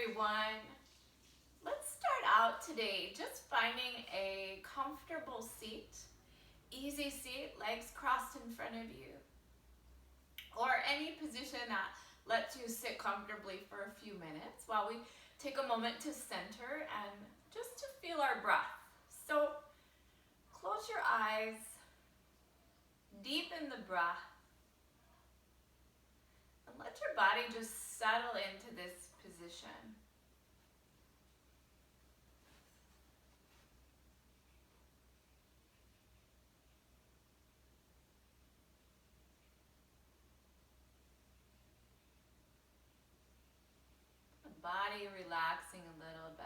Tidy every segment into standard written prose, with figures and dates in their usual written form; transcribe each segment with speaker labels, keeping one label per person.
Speaker 1: everyone. Let's start out today just finding a comfortable seat, easy seat, legs crossed in front of you, or any position that lets you sit comfortably for a few minutes while we take a moment to center and just to feel our breath. So close your eyes, deepen the breath, and let your body just settle into this position. The body relaxing a little bit.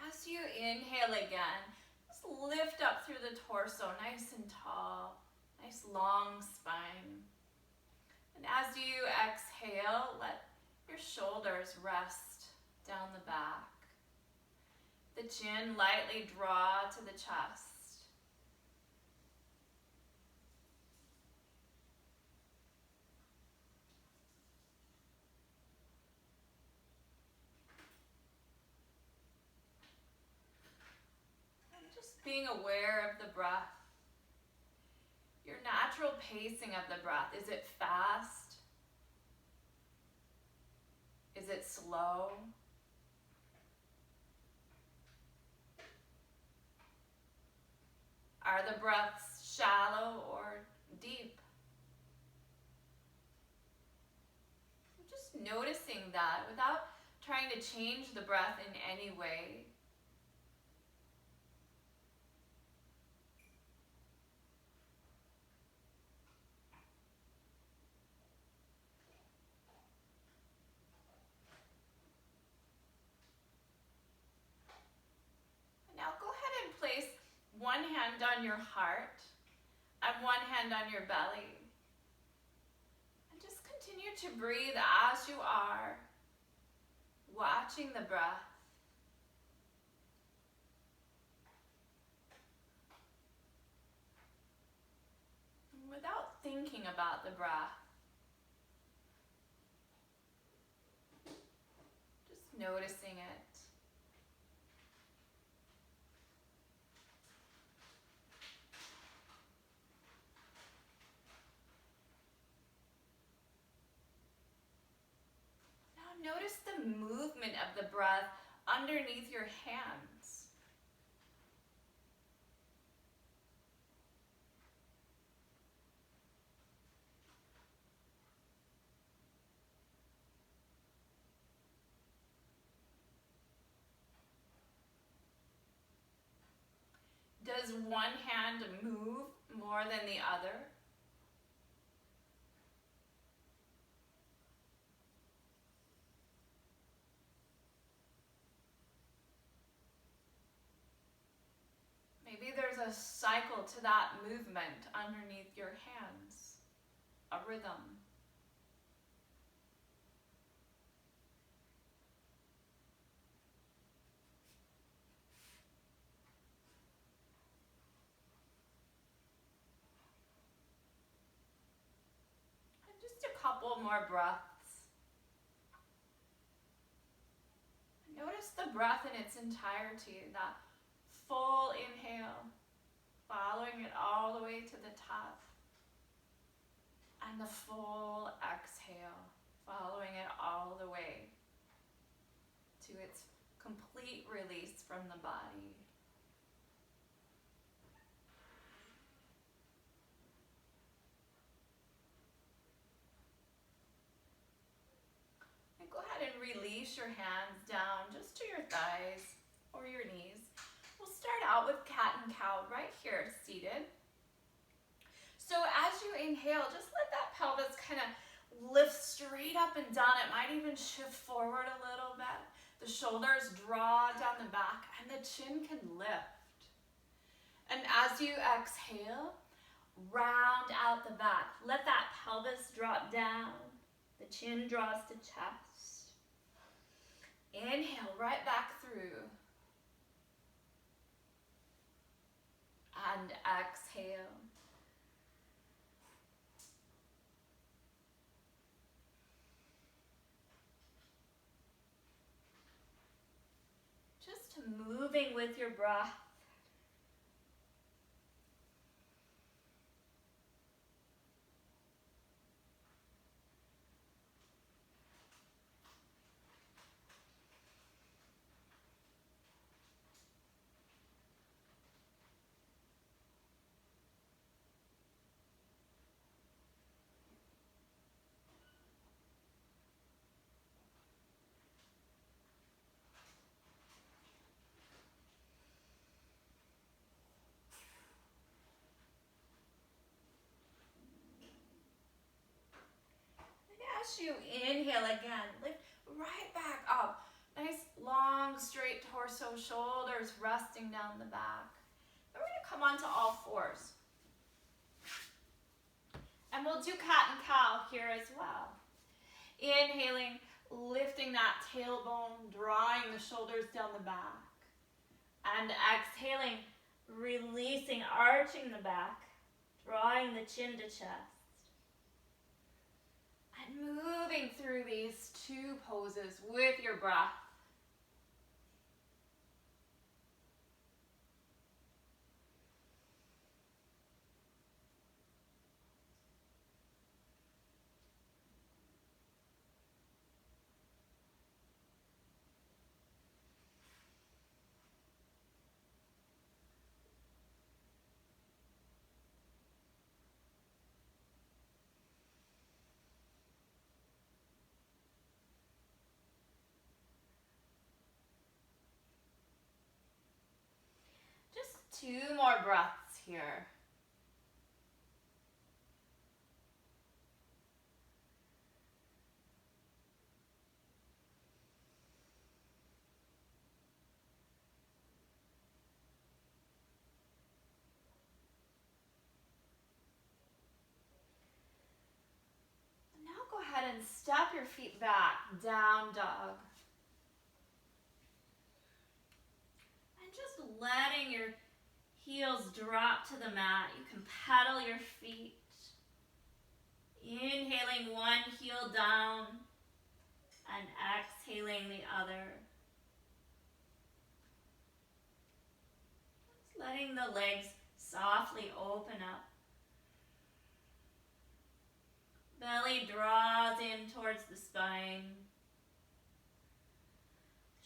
Speaker 1: As you inhale again, just lift up through the torso, nice and tall, nice long spine. And as you exhale, let your shoulders rest down the back. The chin lightly draw to the chest. And just being aware of the breath. Your natural pacing of the breath. Is it fast? Is it slow? Are the breaths shallow or deep? Just noticing that without trying to change the breath in any way. Now go ahead and place one hand on your heart and one hand on your belly. And just continue to breathe as you are, watching the breath. Without thinking about the breath. Just noticing it. Notice the movement of the breath underneath your hands. Does one hand move more than the other? Maybe there's a cycle to that movement underneath your hands, a rhythm. And just a couple more breaths. Notice the breath in its entirety, that full inhale, following it all the way to the top. And the full exhale, following it all the way to its complete release from the body. And go ahead and release your hands down just to your thighs or your knees. We'll start out with cat and cow right here, seated. So as you inhale, just let that pelvis kind of lift straight up and down. It might even shift forward a little bit. The shoulders draw down the back and the chin can lift. And as you exhale, round out the back. Let that pelvis drop down. The chin draws to chest. Inhale right back through. And and exhale. Just moving with your breath. As you inhale again, lift right back up. Nice long straight torso, shoulders resting down the back. Then we're going to come onto all fours. And we'll do cat and cow here as well. Inhaling, lifting that tailbone, drawing the shoulders down the back. And exhaling, releasing, arching the back, drawing the chin to chest. And moving through these two poses with your breath. Just 2 more breaths here. Now go ahead and step your feet back, down dog. And just letting your heels drop to the mat. You can pedal your feet. Inhaling one heel down and exhaling the other. Just letting the legs softly open up. Belly draws in towards the spine.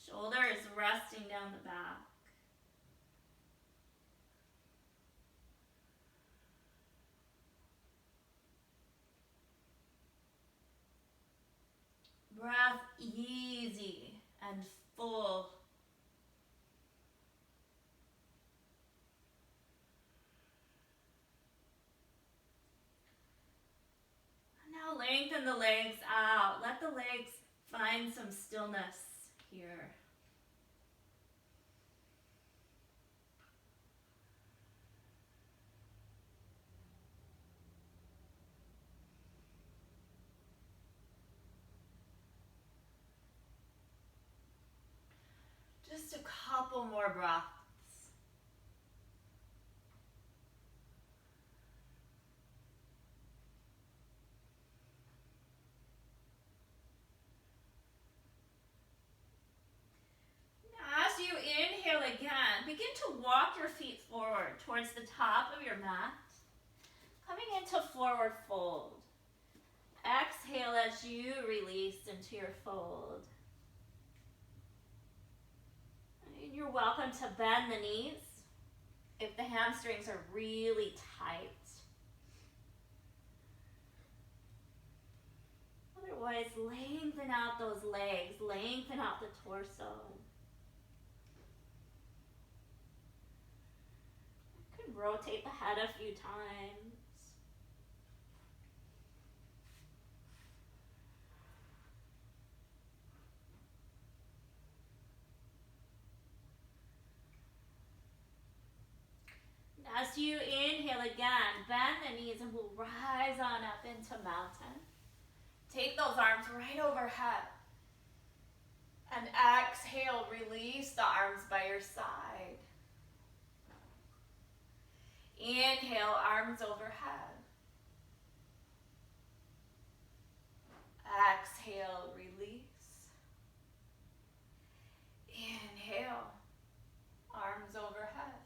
Speaker 1: Shoulders resting down the back. Breath easy and full. Now lengthen the legs out. Let the legs find some stillness here. Just a couple more breaths. As you inhale again, begin to walk your feet forward towards the top of your mat, coming into forward fold. Exhale as you release into your fold. And you're welcome to bend the knees if the hamstrings are really tight. Otherwise, lengthen out those legs, lengthen out the torso. You can rotate the head a few times. As you inhale again, bend the knees and we'll rise on up into mountain. Take those arms right overhead. And exhale, release the arms by your side. Inhale, arms overhead. Exhale, release. Inhale, arms overhead.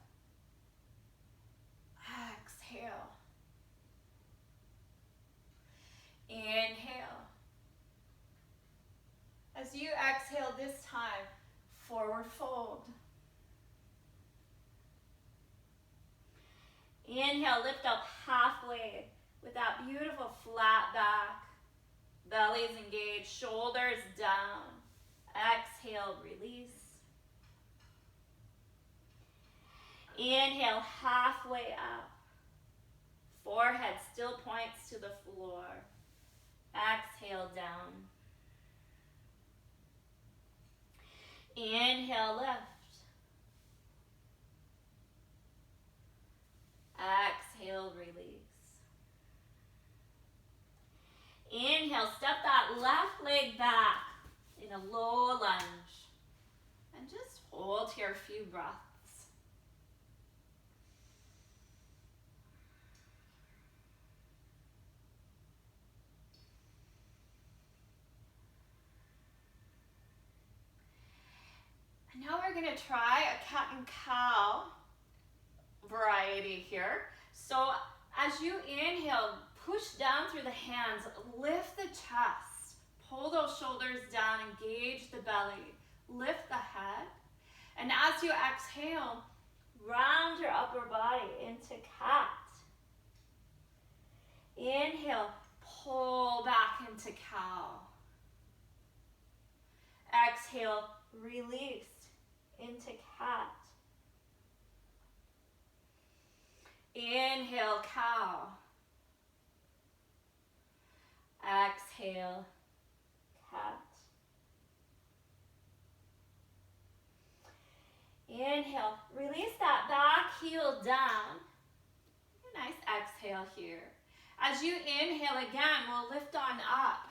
Speaker 1: Exhale. Inhale. As you exhale this time, forward fold. Inhale, lift up halfway with that beautiful flat back. Belly's engaged, shoulders down. Exhale, release. Inhale, halfway up. Forehead still points to the floor. Exhale, down. Inhale, lift. Exhale, release. Inhale, step that left leg back in a low lunge. And just hold here a few breaths. And now we're going to try a cat and cow variety here. So as you inhale, push down through the hands, lift the chest, pull those shoulders down, engage the belly, lift the head. And as you exhale, round your upper body into cat. Inhale, pull back into cow. Exhale, release into cat. Inhale, cow. Exhale, cat. Inhale, release that back heel down. A nice exhale here. As you inhale again, we'll lift on up.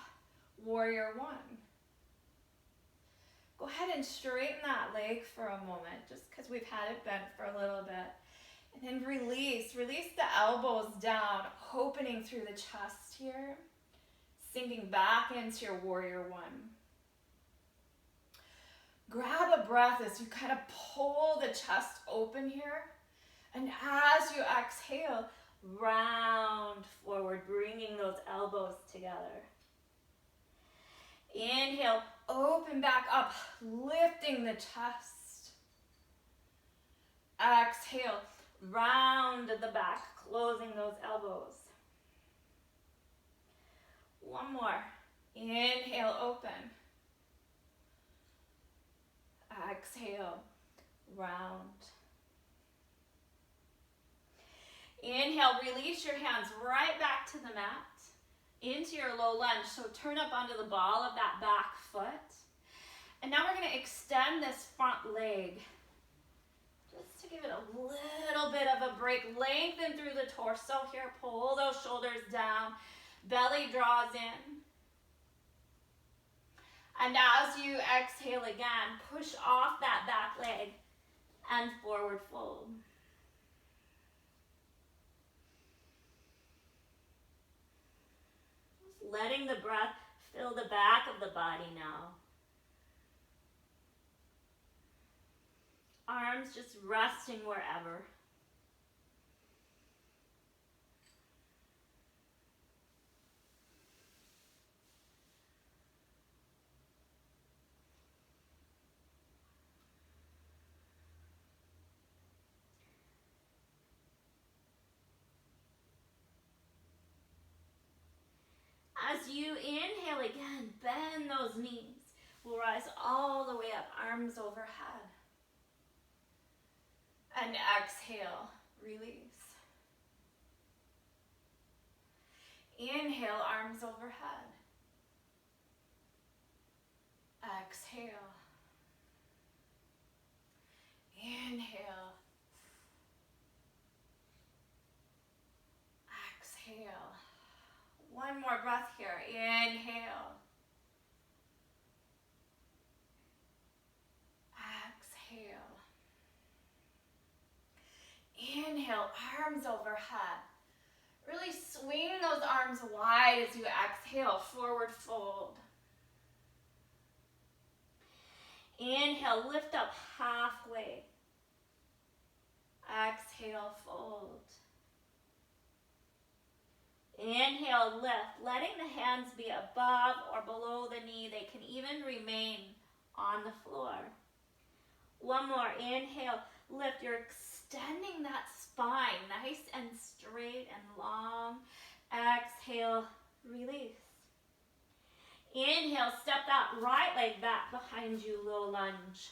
Speaker 1: Warrior one. Go ahead and straighten that leg for a moment, just because we've had it bent for a little bit. And then release. Release the elbows down, opening through the chest here. Sinking back into your warrior one. Grab a breath as you kind of pull the chest open here. And as you exhale, round forward, bringing those elbows together. Inhale, open back up, lifting the chest. Exhale, round the back, closing those elbows. One more. Inhale, open. Exhale, round. Inhale, release your hands right back to the mat, into your low lunge. So turn up onto the ball of that back foot. And now we're going to extend this front leg. Just to give it a little bit of a break. Lengthen through the torso here. Pull those shoulders down. Belly draws in. And as you exhale again, push off that back leg and forward fold. Just letting the breath fill the back of the body now. Arms just resting wherever. As you inhale again, bend those knees. We'll rise all the way up, arms overhead. And exhale, release. Inhale, arms overhead. Exhale. Inhale. Exhale. One more breath here. Inhale. Exhale. Inhale, arms overhead. Really swing those arms wide as you exhale, forward fold. Inhale, lift up halfway. Exhale, fold. Inhale, lift, letting the hands be above or below the knee. They can even remain on the floor. One more, inhale, lift. You're extending that spine nice and straight and long. Exhale, release. Inhale, step that right leg back behind you, low lunge.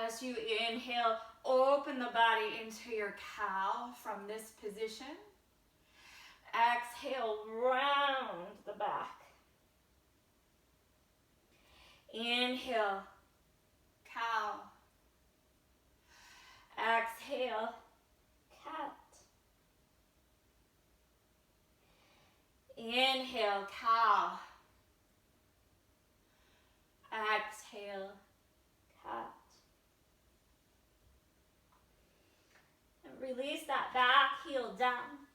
Speaker 1: As you inhale, open the body into your cow from this position. Exhale, round the back. Inhale, cow. Exhale, cat. Inhale, cow. Exhale, cat. And release that back heel down.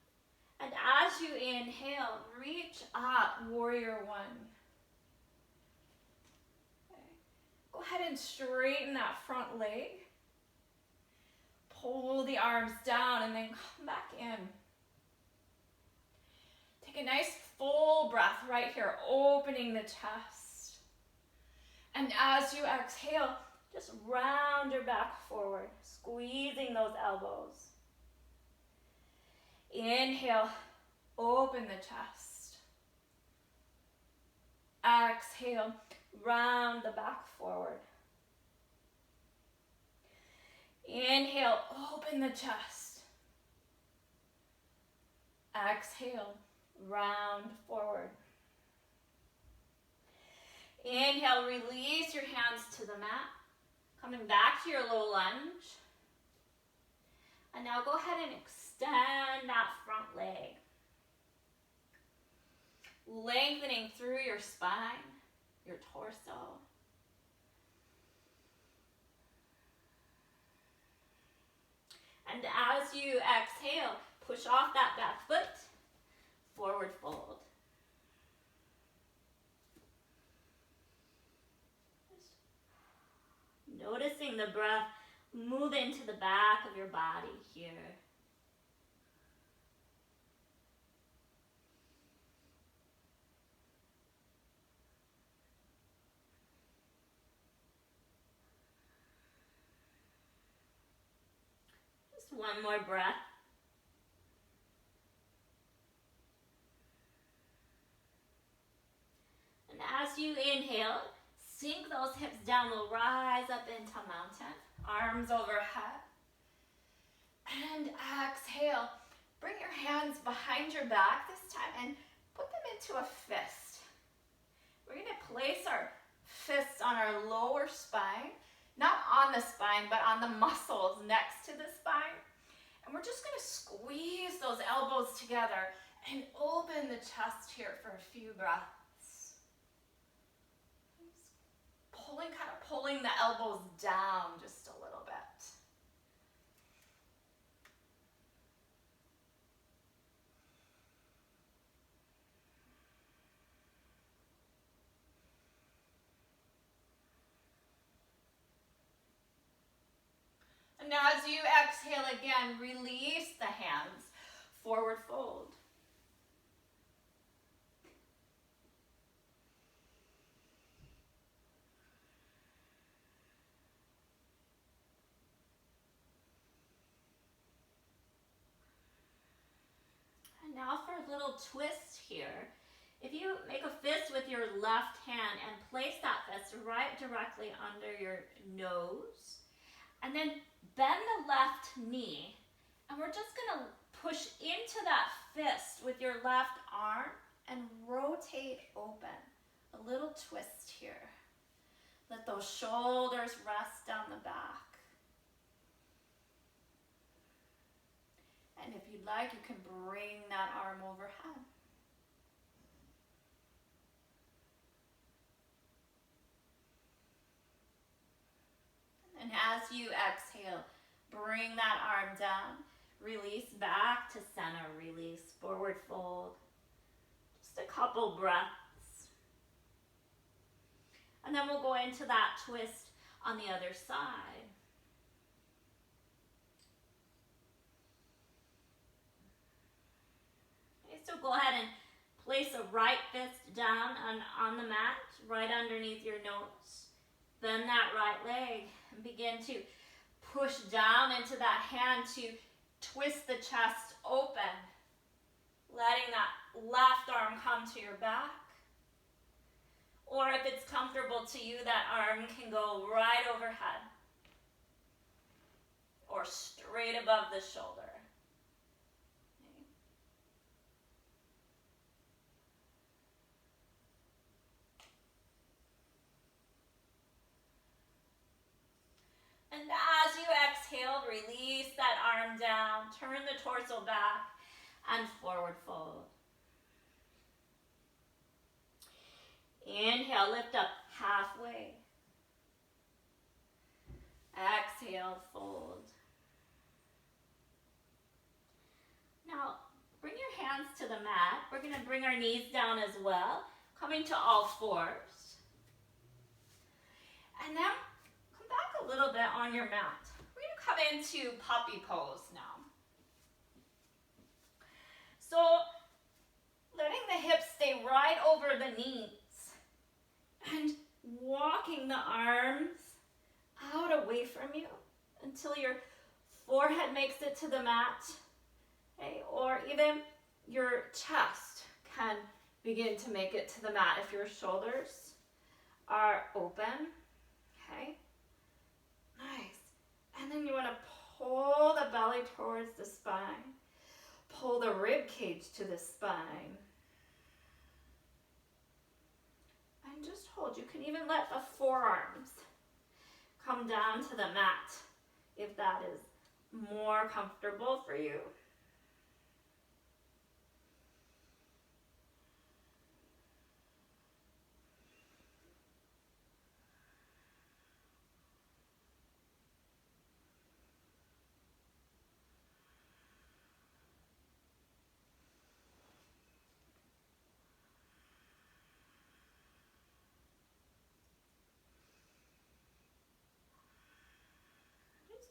Speaker 1: And as you inhale, reach up, warrior one. Okay. Go ahead and straighten that front leg. Pull the arms down and then come back in. Take a nice full breath right here, opening the chest. And as you exhale, just round your back forward, squeezing those elbows. Inhale, open the chest. Exhale, round the back forward. Inhale, open the chest. Exhale, round forward. Inhale, release your hands to the mat. Coming back to your low lunge. And now go ahead and extend that front leg. Lengthening through your spine, your torso. And as you exhale, push off that back foot, forward fold. Noticing the breath move into the back of your body here. Just one more breath. And as you inhale, sink those hips down, we'll rise up into mountain, arms overhead. And exhale, bring your hands behind your back this time and put them into a fist. We're gonna place our fists on our lower spine, not on the spine, but on the muscles next to the spine. And we're just gonna squeeze those elbows together and open the chest here for a few breaths. Pulling the elbows down just a little bit. And now as you exhale again, release the hands, forward fold. Now for a little twist here. If you make a fist with your left hand and place that fist right directly under your nose, and then bend the left knee, and we're just gonna push into that fist with your left arm and rotate open. A little twist here. Let those shoulders rest down the back. And if you'd like, you can bring that arm overhead. And as you exhale, bring that arm down. Release back to center. Release, forward fold. Just a couple breaths. And then we'll go into that twist on the other side. Okay, so go ahead and place a right fist down on the mat, right underneath your nose. Bend that right leg and begin to push down into that hand to twist the chest open. Letting that left arm come to your back. Or if it's comfortable to you, that arm can go right overhead. Or straight above the shoulder. Okay. And as you exhale, release that arm down, turn the torso back, and forward fold. Inhale, lift up halfway. Exhale, fold. Now, bring your hands to the mat. We're going to bring our knees down as well, coming to all fours. And then come back a little bit on your mat. We're going to come into puppy pose now. So, letting the hips stay right over the knees and walking the arms out away from you until your forehead makes it to the mat, okay? Or even your chest can begin to make it to the mat if your shoulders are open, okay? Nice. And then you want to pull the belly towards the spine. Pull the rib cage to the spine. And just hold. You can even let the forearms come down to the mat if that is more comfortable for you.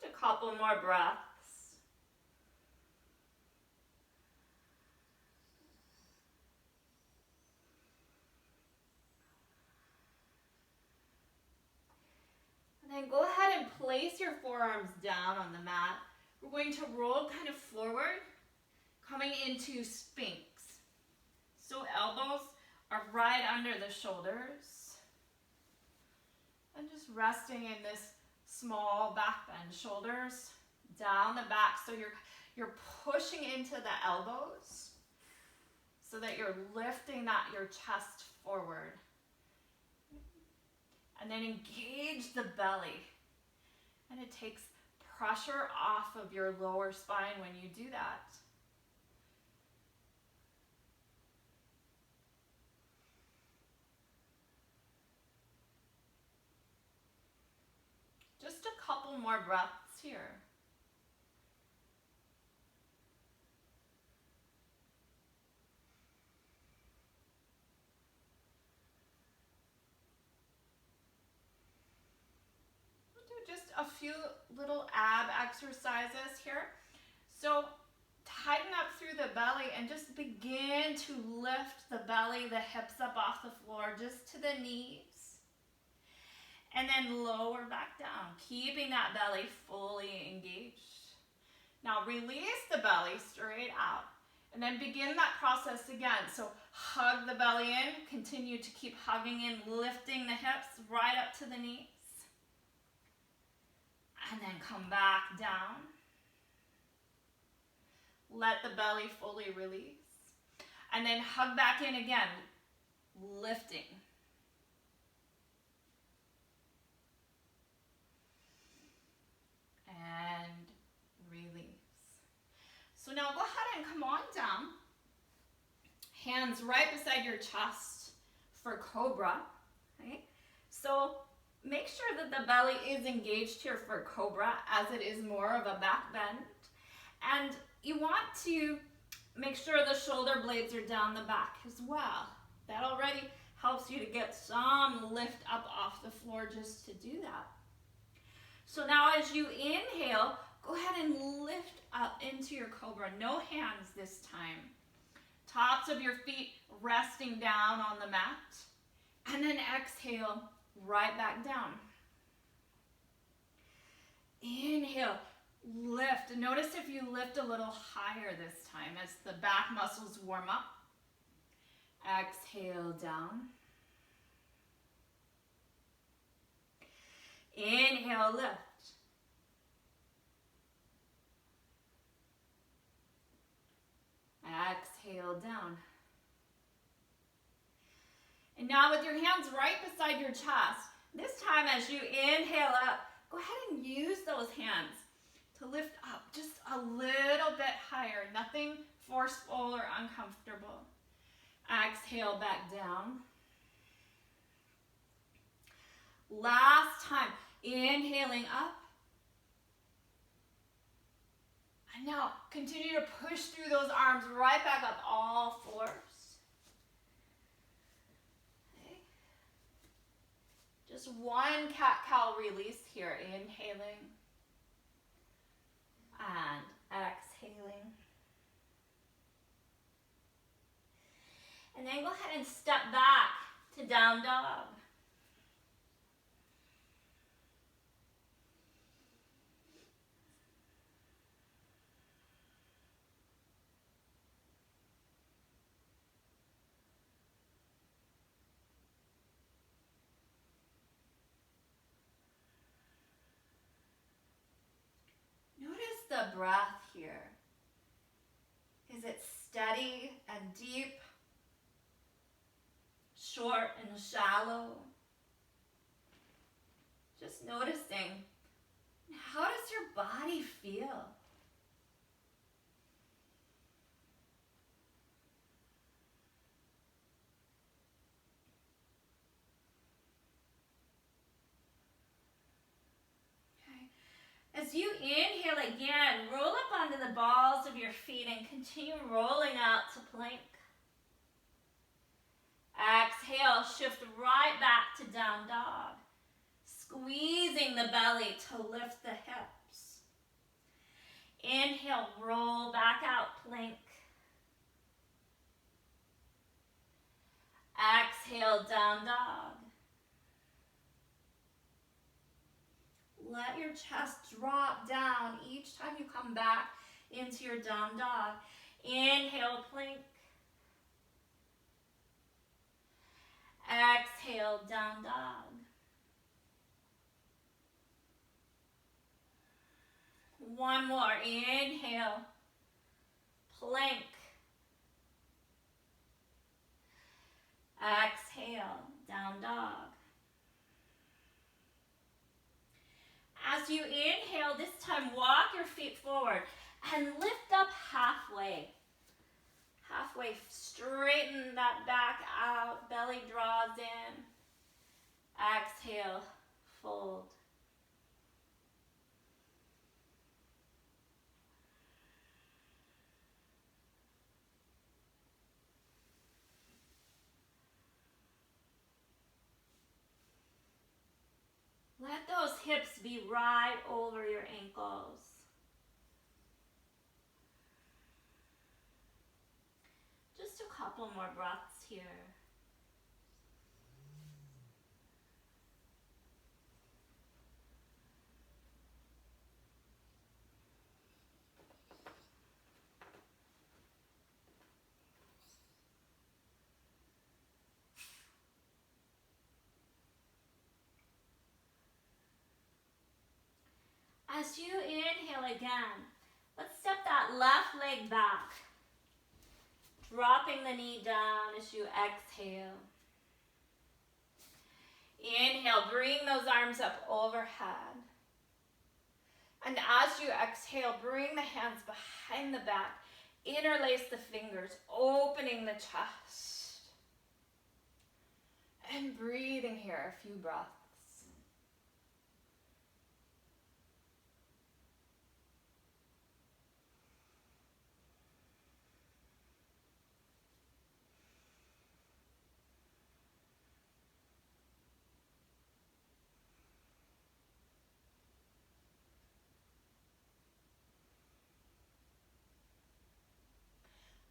Speaker 1: A couple more breaths. And then go ahead and place your forearms down on the mat. We're going to roll kind of forward, coming into Sphinx. So elbows are right under the shoulders. And just resting in this small back bend, shoulders down the back, so you're pushing into the elbows so that you're lifting your chest forward. And then engage the belly. And it takes pressure off of your lower spine when you do that. Just a couple more breaths here. We'll do just a few little ab exercises here. So tighten up through the belly and just begin to lift the belly, the hips up off the floor, just to the knees. And then lower back down, keeping that belly fully engaged. Now release the belly straight out. And then begin that process again. So hug the belly in, continue to keep hugging in, lifting the hips right up to the knees. And then come back down. Let the belly fully release. And then hug back in again, lifting. And release. So now go ahead and come on down. Hands right beside your chest for cobra. Okay? So Make sure that the belly is engaged here for cobra, as it is more of a back bend. And you want to make sure the shoulder blades are down the back as well. That already helps you to get some lift up off the floor just to do that. So now as you inhale, go ahead and lift up into your cobra. No hands this time. Tops of your feet resting down on the mat. And then exhale, right back down. Inhale, lift. Notice if you lift a little higher this time as the back muscles warm up. Exhale down. Inhale, lift. Exhale down. And now with your hands right beside your chest, this time as you inhale up, go ahead and use those hands to lift up just a little bit higher. Nothing forceful or uncomfortable. Exhale back down. Last time, inhaling up. And now continue to push through those arms right back up, all fours. Just one cat-cow release here, inhaling and exhaling. And then go ahead and step back to down dog. The breath here. Is it steady and deep, short and shallow? Just noticing, how does your body feel? As you inhale again, roll up onto the balls of your feet and continue rolling out to plank. Exhale, shift right back to down dog. Squeezing the belly to lift the hips. Inhale, roll back out, plank. Exhale, down dog. Let your chest drop down each time you come back into your down dog. Inhale, plank. Exhale, down dog. One more. Inhale, plank. Exhale, down dog. As you inhale, this time walk your feet forward and lift up halfway. Halfway, straighten that back out, belly draws in. Exhale, fold. Let those hips be right over your ankles. Just a couple more breaths here. As you inhale again, let's step that left leg back. Dropping the knee down as you exhale. Inhale, bring those arms up overhead. And as you exhale, bring the hands behind the back. Interlace the fingers, opening the chest. And breathing here a few breaths.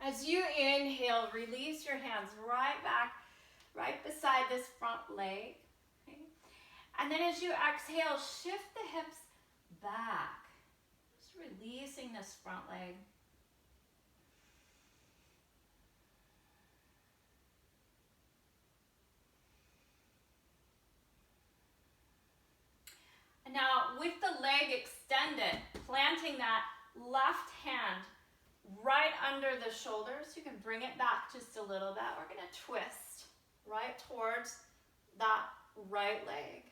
Speaker 1: As you inhale, release your hands right back, right beside this front leg. Okay? And then as you exhale, shift the hips back. Just releasing this front leg. And now with the leg extended, planting that left hand right under the shoulders. You can bring it back just a little bit. We're going to twist right towards that right leg.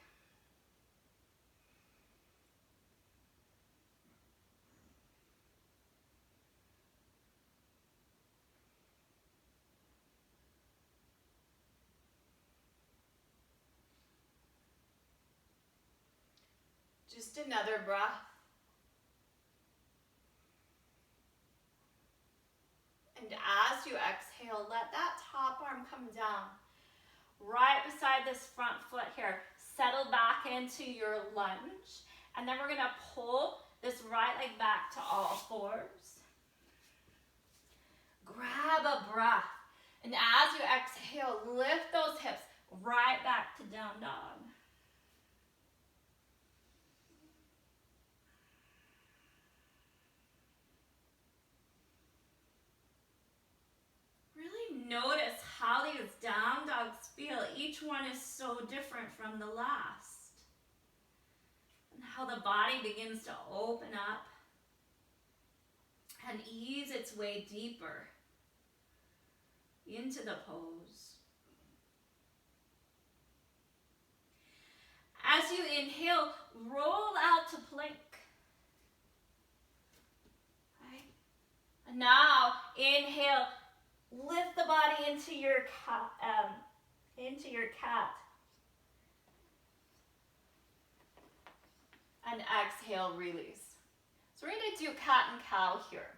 Speaker 1: Just another breath. And as you exhale, let that top arm come down right beside this front foot here. Settle back into your lunge. And then we're going to pull this right leg back to all fours. Grab a breath. And as you exhale, lift those hips right back to down dog. Really notice how these down dogs feel. Each one is so different from the last. And how the body begins to open up and ease its way deeper into the pose. As you inhale, roll out to plank. Right? And now, inhale, lift the body into your cat. And exhale, release. So we're going to do cat and cow here.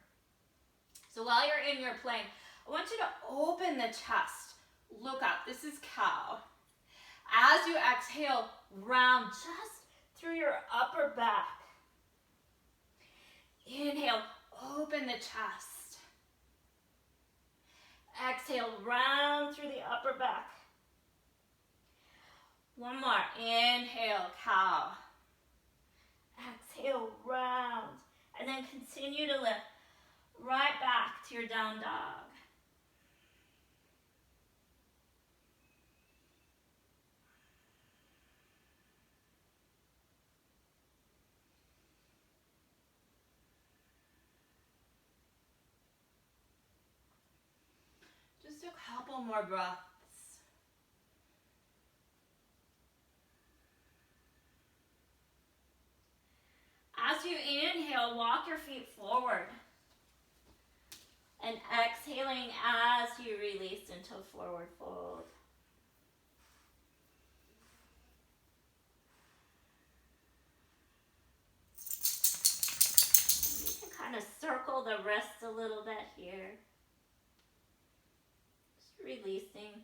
Speaker 1: So while you're in your plank, I want you to open the chest. Look up. This is cow. As you exhale, round just through your upper back. Inhale, open the chest. Exhale, round through the upper back. One more. Inhale, cow. Exhale, round. And then continue to lift right back to your down dog. Just a couple more breaths. As you inhale, walk your feet forward. And exhaling as you release into forward fold. You can kind of circle the wrists a little bit here. Just releasing.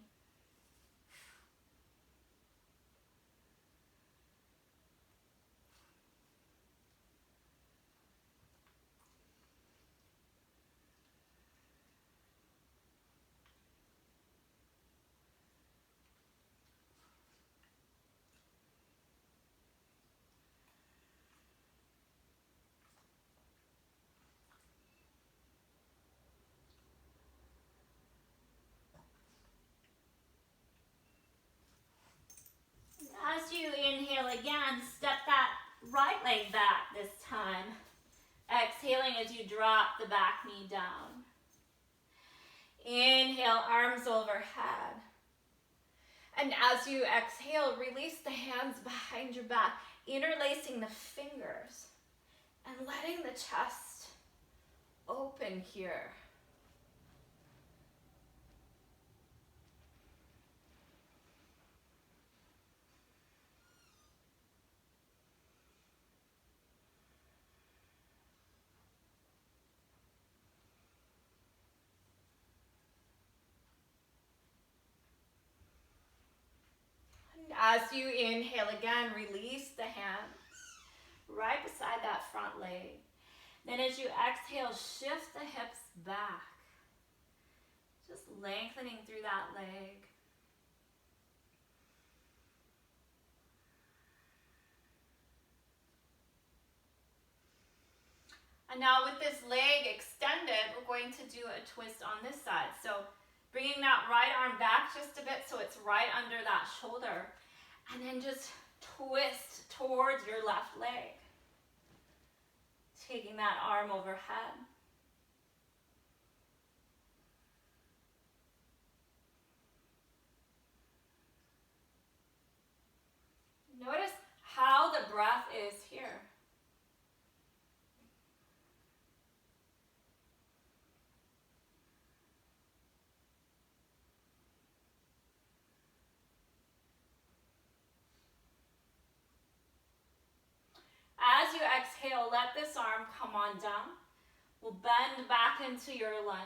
Speaker 1: As you inhale again, step that right leg back this time. Exhaling as you drop the back knee down. Inhale, arms overhead. And as you exhale, release the hands behind your back, interlacing the fingers and letting the chest open here. As you inhale again, release the hands right beside that front leg. Then as you exhale, shift the hips back. lengthening through that leg. And now with this leg extended, we're going to do a twist on this side. So bringing that right arm back just a bit so it's right under that shoulder. And then just twist towards your left leg. Taking that arm overhead. Notice how the breath is here. As you exhale, let this arm come on down. We'll bend back into your lunge.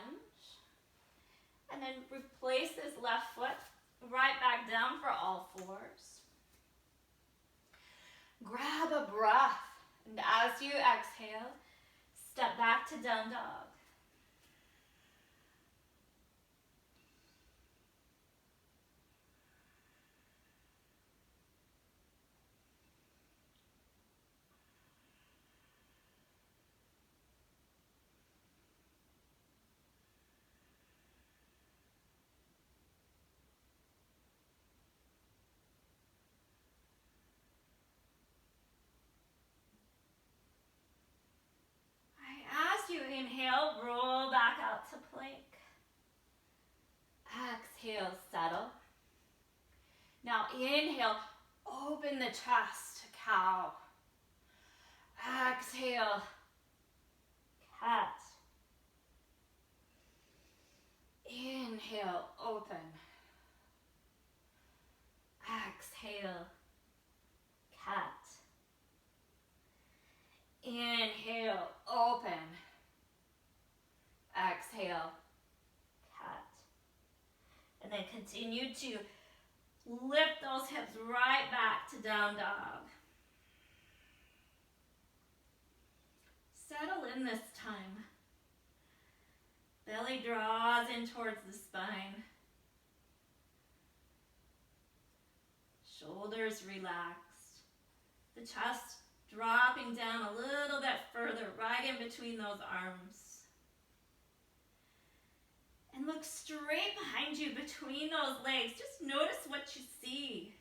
Speaker 1: And then replace this left foot right back down for all fours. Grab a breath. And as you exhale, step back to down dog. Inhale, roll back out to plank. Exhale, settle. Now inhale, open the chest, cow. Exhale, cat. Inhale, open. Exhale, cat. Inhale, open. Exhale, cat. And then continue to lift those hips right back to down dog. Settle in this time. Belly draws in towards the spine. Shoulders relaxed. The chest dropping down a little bit further, right in between those arms. And look straight behind you between those legs. Just notice what you see.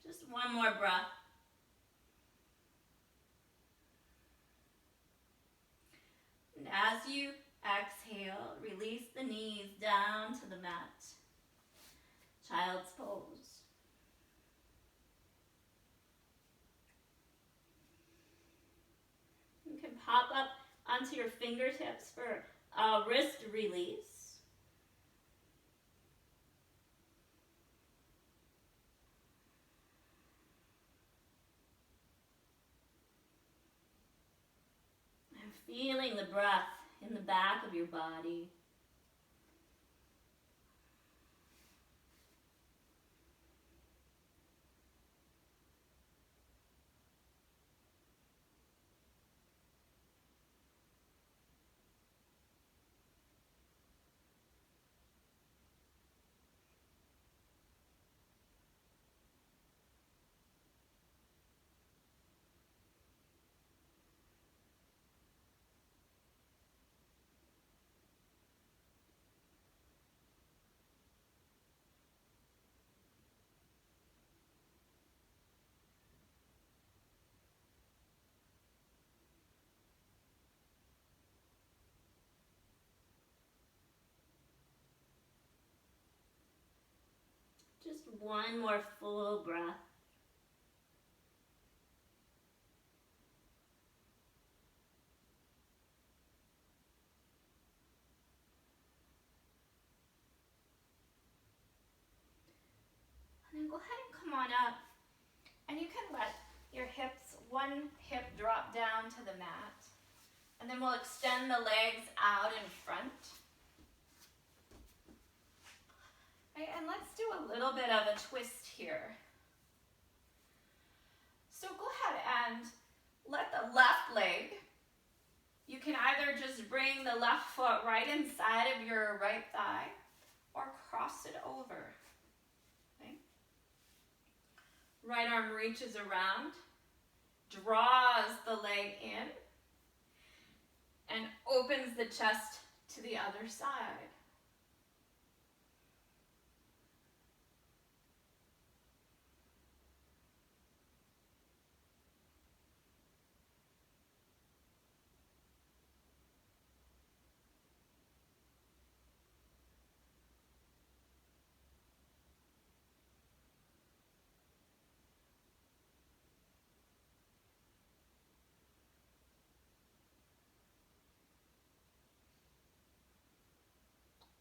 Speaker 1: Just one more breath. And as you exhale, release the knees down to the mat. Child's pose. You can pop up onto your fingertips for a wrist release. And feeling the breath in the back of your body. Just one more full breath. And then go ahead and come on up. And you can let your hips, one hip drop down to the mat. And then we'll extend the legs out in front. let's do a little bit of a twist here. So go ahead and let the left leg, you can either just bring the left foot right inside of your right thigh or cross it over. Okay? Right arm reaches around, draws the leg in, and opens the chest to the other side.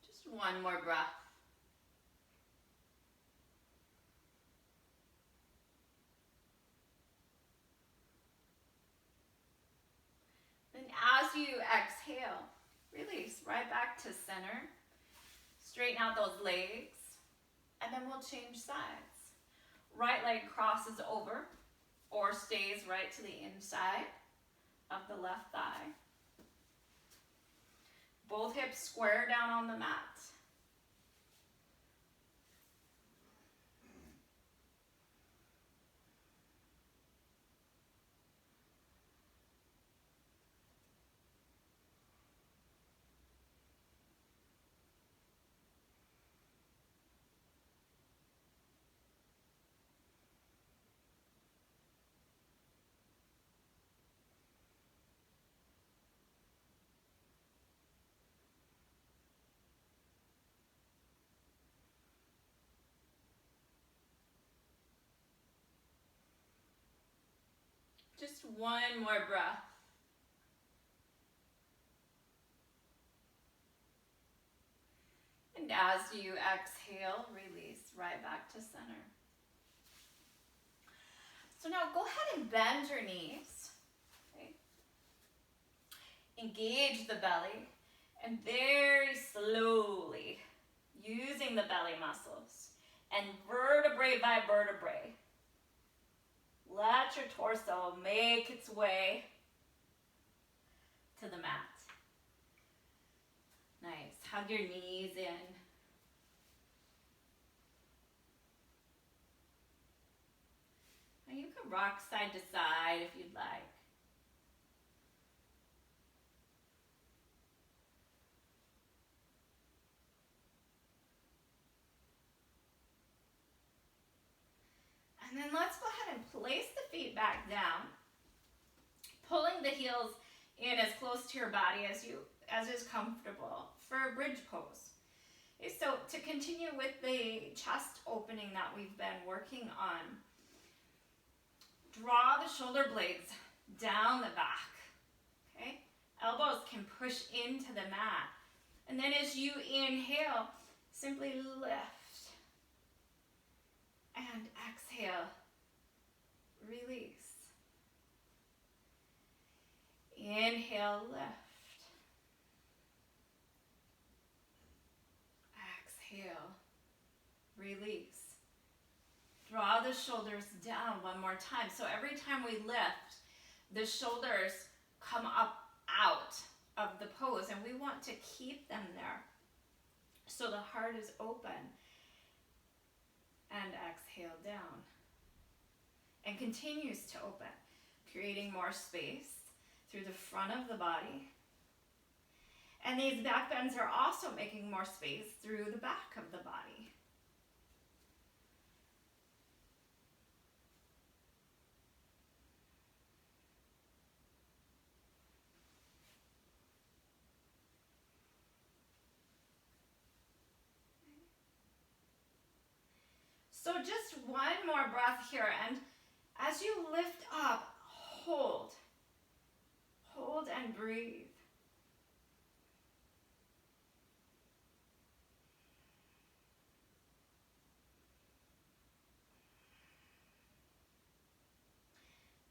Speaker 1: Just one more breath. Then as you exhale, release right back to center. Straighten out those legs, and then we'll change sides. Right leg crosses over or stays right to the inside of the left thigh. Both hips square down on the mat. Just one more breath. And as you exhale, release right back to center. So now go ahead and bend your knees. Okay. Engage the belly and very slowly, using the belly muscles and vertebrae by vertebrae, let your torso make its way to the mat. Nice. Hug your knees in. And you can rock side to side if you'd like. And then let's go ahead and place the feet back down, pulling the heels in as close to your body as is comfortable for a bridge pose. Okay, so to continue with the chest opening that we've been working on, draw the shoulder blades down the back. Okay, elbows can push into the mat, and then as you inhale, simply lift. And exhale, release. Inhale, lift. Exhale, release. Draw the shoulders down one more time. So every time we lift, the shoulders come up out of the pose, and we want to keep them there so the heart is open. And exhale down. And continues to open, creating more space through the front of the body. And these back bends are also making more space through the back of the body. So just one more breath here, and as you lift up, hold and breathe.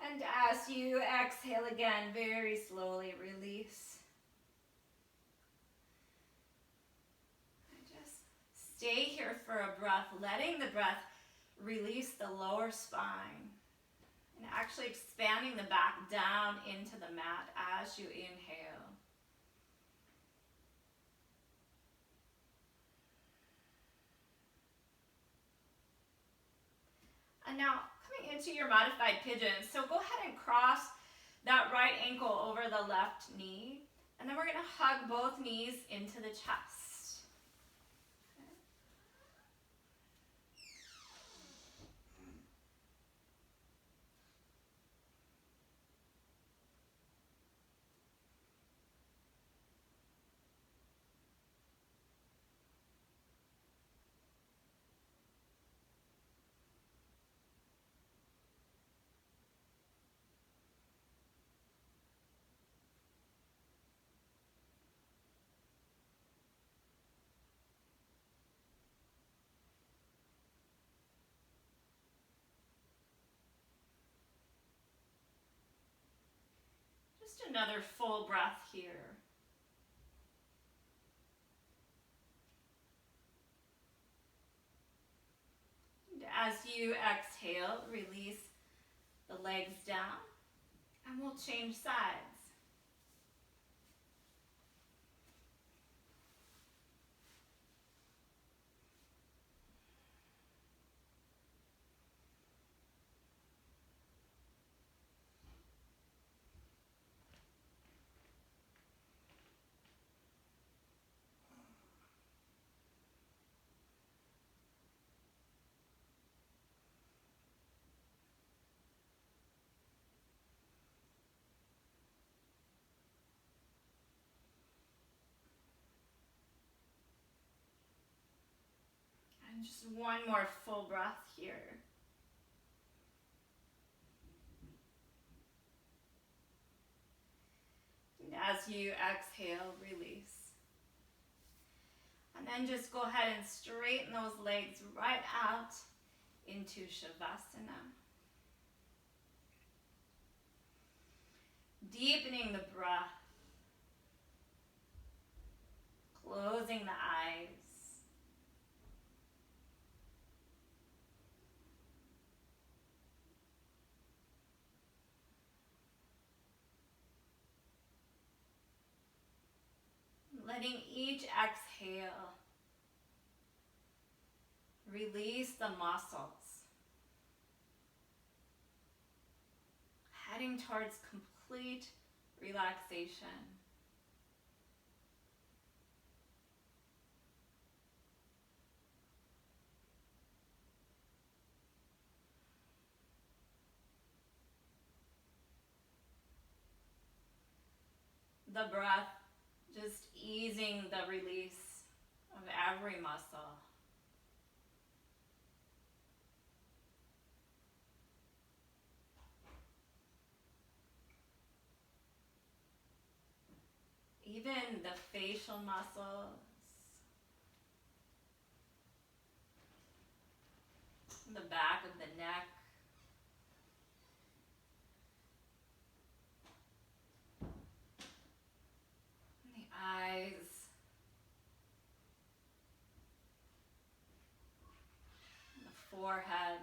Speaker 1: And as you exhale again, very slowly release. And just Stay here for a breath, letting the breath release the lower spine. And actually expanding the back down into the mat as you inhale. And now coming into your modified pigeon. So go ahead and cross that right ankle over the left knee. And then we're going to hug both knees into the chest. Just another full breath here. And as you exhale, release the legs down, and we'll change sides. And just one more full breath here. And as you exhale, release. And then just go ahead and straighten those legs right out into Shavasana. Deepening the breath. Closing the eyes. Letting each exhale release the muscles. Heading towards complete relaxation. The breath just easing the release of every muscle. Even the facial muscles, the back of the neck. The eyes, the forehead.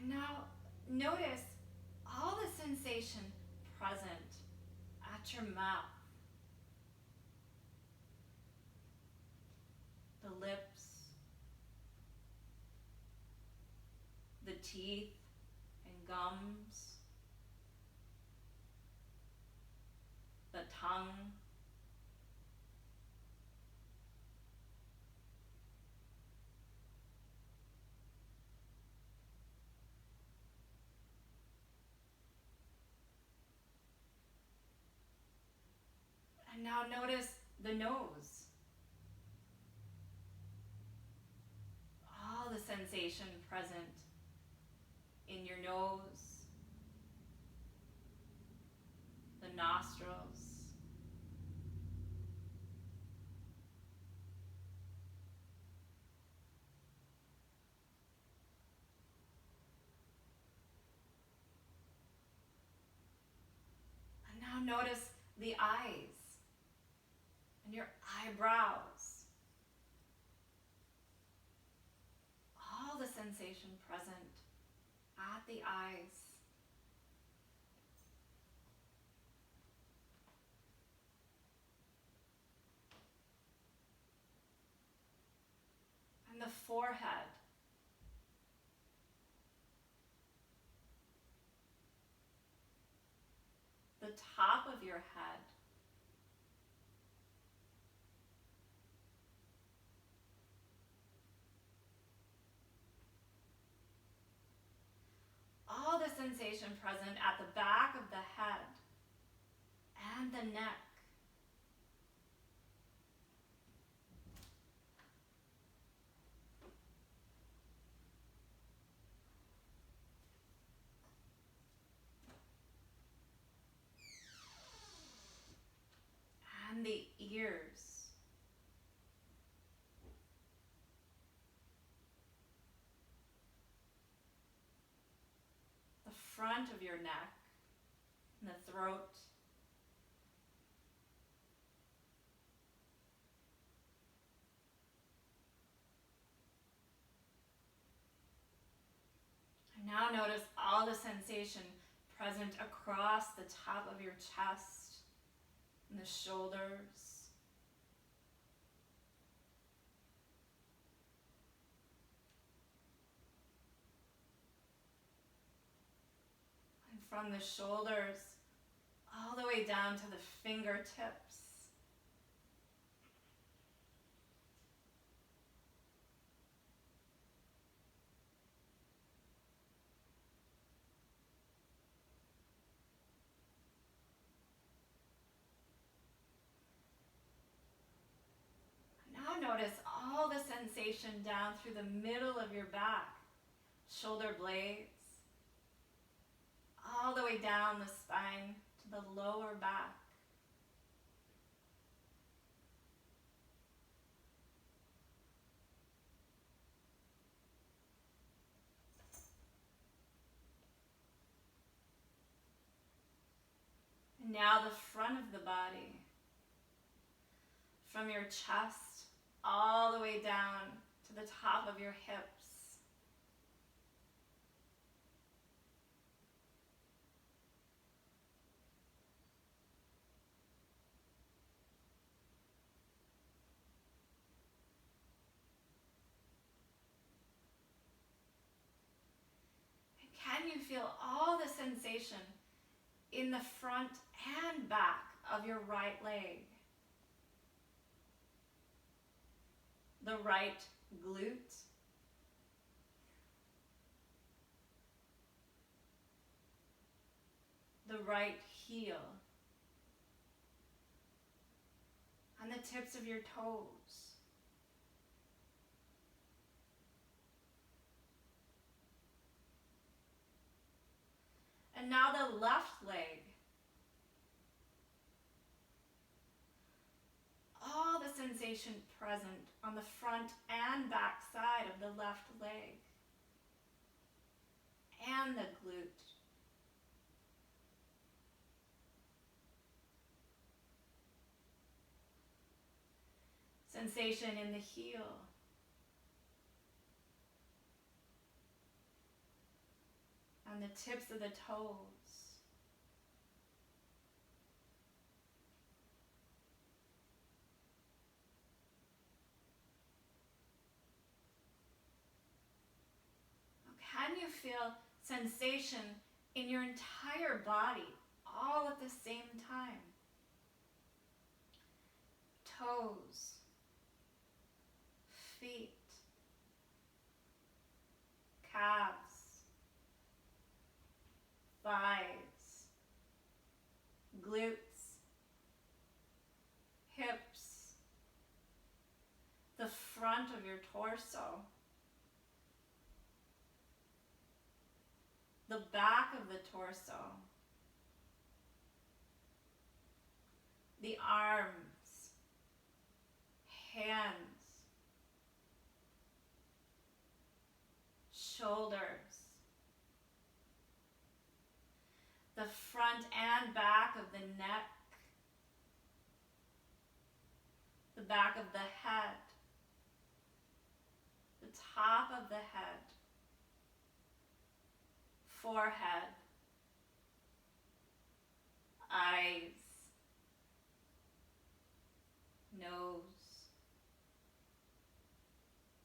Speaker 1: And now notice all the sensation present at your mouth, the lips, the teeth and gums, the tongue, and now notice the nose, all the sensation present in your nose, the nostrils, and now notice the eyes and your eyebrows, all the sensation present at the eyes. And the forehead, the top of your head, all the sensation present at the back of the head and the neck. And the ears. The front of your neck and the throat. And now notice all the sensation present across the top of your chest and the shoulders. And from the shoulders all the way down to the fingertips. Now notice all the sensation down through the middle of your back, shoulder blades, all the way down the spine to the lower back. And now the front of the body, from your chest all the way down to the top of your hips. Can you feel all the sensation in the front and back of your right leg? The right glute, the right heel, and the tips of your toes. And now the left leg. All the sensation present on the front and back side of the left leg. And the glute. Sensation in the heel. and the tips of the toes. Can you feel sensation in your entire body all at the same time? Toes, feet, calves, thighs, glutes, hips, the front of your torso, the back of the torso, the arms, hands, shoulders, the front and back of the neck, the back of the head, the top of the head, forehead, eyes, nose,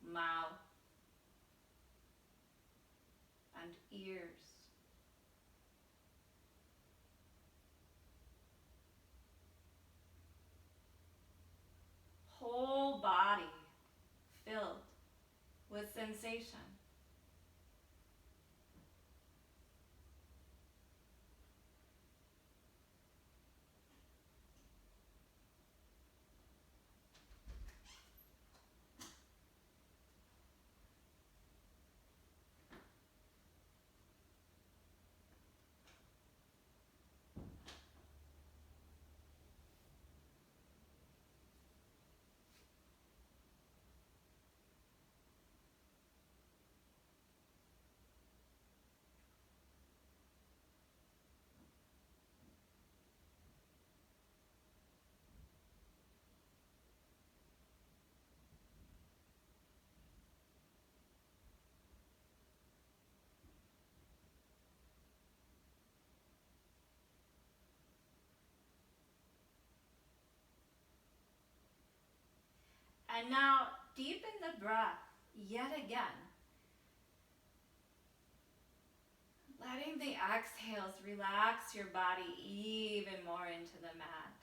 Speaker 1: mouth, and ears. Whole body filled with sensation. And now deepen the breath yet again. Letting the exhales relax your body even more into the mat.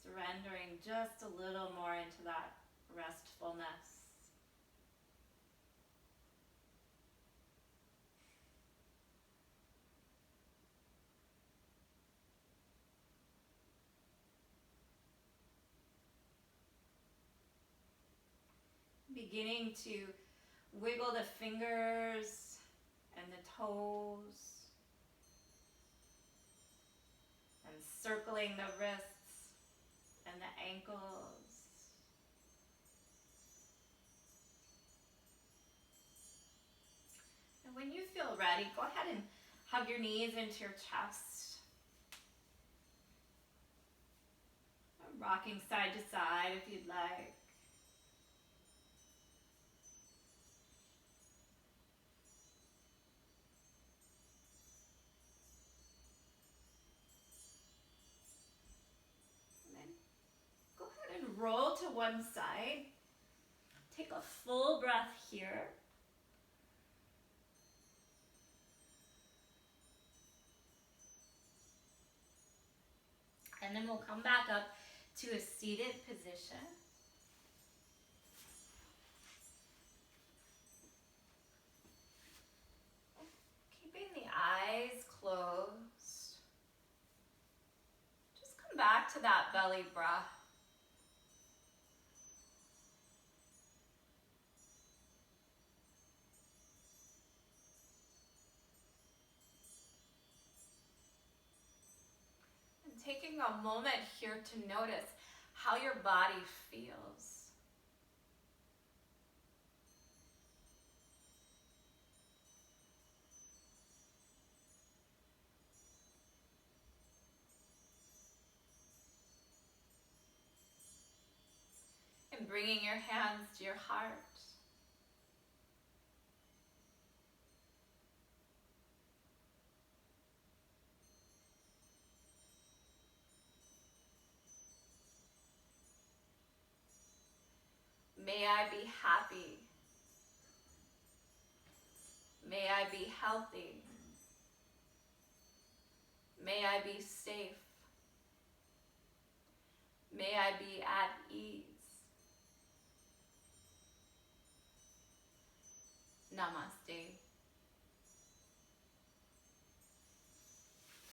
Speaker 1: Surrendering just a little more into that restfulness. Beginning to wiggle the fingers and the toes, and circling the wrists and the ankles. And when you feel ready, go ahead and hug your knees into your chest. Rocking side to side if you'd like. Roll to one side. Take a full breath here. And then we'll come back up to a seated position. Keeping the eyes closed. Just come back to that belly breath. Taking a moment here to notice how your body feels. And bringing your hands to your heart. May I be happy. May I be healthy. May I be safe. May I be at ease.